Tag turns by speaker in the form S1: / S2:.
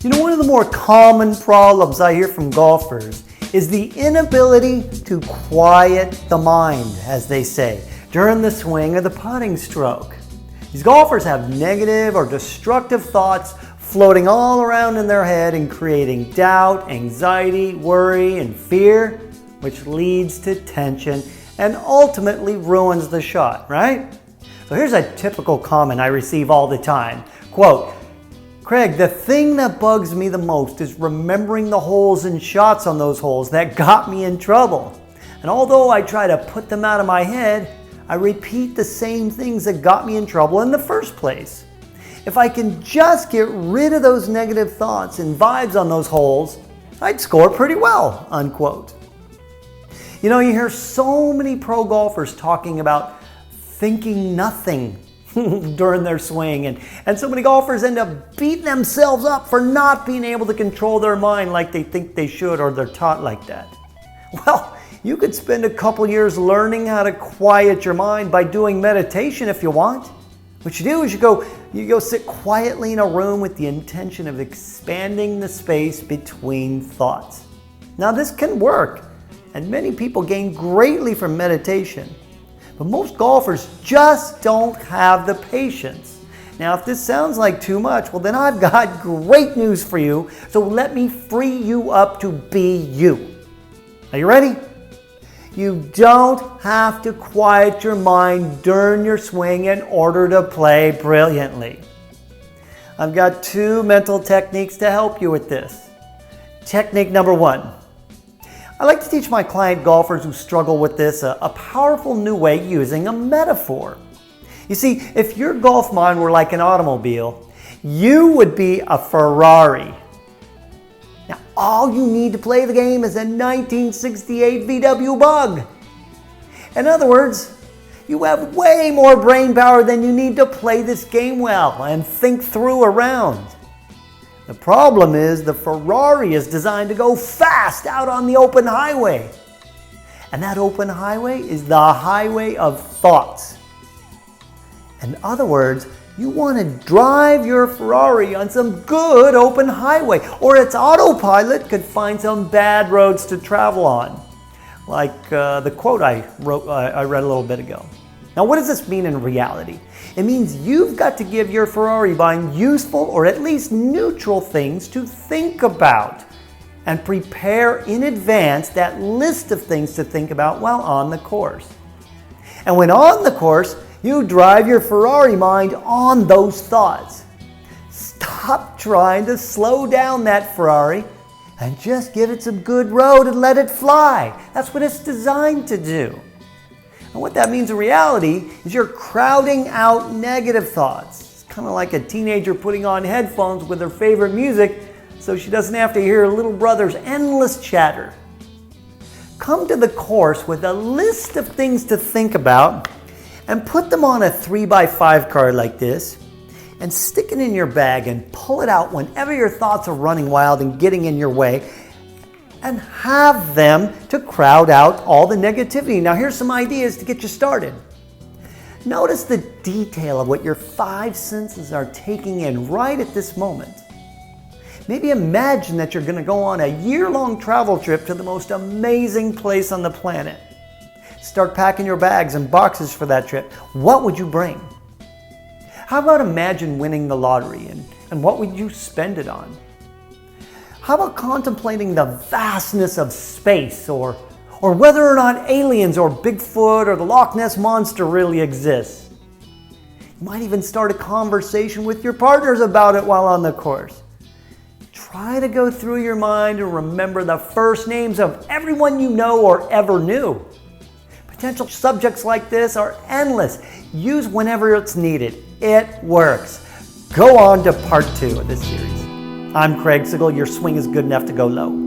S1: You know, one of the more common problems I hear from golfers is the inability to quiet the mind, as they say, during the swing or the putting stroke. These golfers have negative or destructive thoughts floating all around in their head and creating doubt, anxiety, worry, and fear, which leads to tension and ultimately ruins the shot, right? So here's a typical comment I receive all the time. Quote, "Craig, the thing that bugs me the most is remembering the holes and shots on those holes that got me in trouble. And although I try to put them out of my head, I repeat the same things that got me in trouble in the first place. If I can just get rid of those negative thoughts and vibes on those holes, I'd score pretty well," unquote. You know, you hear so many pro golfers talking about thinking nothing during their swing, and so many golfers end up beating themselves up for not being able to control their mind like they think they should, or they're taught like that. Well, you could spend a couple years learning how to quiet your mind by doing meditation if you want. What you do is you go sit quietly in a room with the intention of expanding the space between thoughts. Now this can work, and many people gain greatly from meditation. But most golfers just don't have the patience. Now, if this sounds like too much, well then I've got great news for you. So let me free you up to be you. Are you ready? You don't have to quiet your mind during your swing in order to play brilliantly. I've got two mental techniques to help you with this. Technique number one. I like to teach my client golfers who struggle with this a powerful new way using a metaphor. You see, if your golf mind were like an automobile, you would be a Ferrari. Now, all you need to play the game is a 1968 VW Bug. In other words, you have way more brain power than you need to play this game well and think through a round. The problem is the Ferrari is designed to go fast out on the open highway. And that open highway is the highway of thoughts. In other words, you want to drive your Ferrari on some good open highway, or its autopilot could find some bad roads to travel on. Like the quote I read a little bit ago. Now, what does this mean in reality? It means you've got to give your Ferrari mind useful or at least neutral things to think about and prepare in advance that list of things to think about while on the course. And when on the course, you drive your Ferrari mind on those thoughts. Stop trying to slow down that Ferrari and just give it some good road and let it fly. That's what it's designed to do. And what that means in reality is you're crowding out negative thoughts. It's kind of like a teenager putting on headphones with her favorite music so she doesn't have to hear her little brother's endless chatter. Come to the course with a list of things to think about and put them on a 3x5 card like this and stick it in your bag and pull it out whenever your thoughts are running wild and getting in your way, and have them to crowd out all the negativity. Now here's some ideas to get you started. Notice the detail of what your five senses are taking in right at this moment. Maybe imagine that you're going to go on a year-long travel trip to the most amazing place on the planet. Start packing your bags and boxes for that trip. What would you bring? How about imagine winning the lottery and what would you spend it on? How about contemplating the vastness of space or whether or not aliens or Bigfoot or the Loch Ness Monster really exists? You might even start a conversation with your partners about it while on the course. Try to go through your mind and remember the first names of everyone you know or ever knew. Potential subjects like this are endless. Use whenever it's needed. It works. Go on to part 2 of this series. I'm Craig Sigl. Your swing is good enough to go low.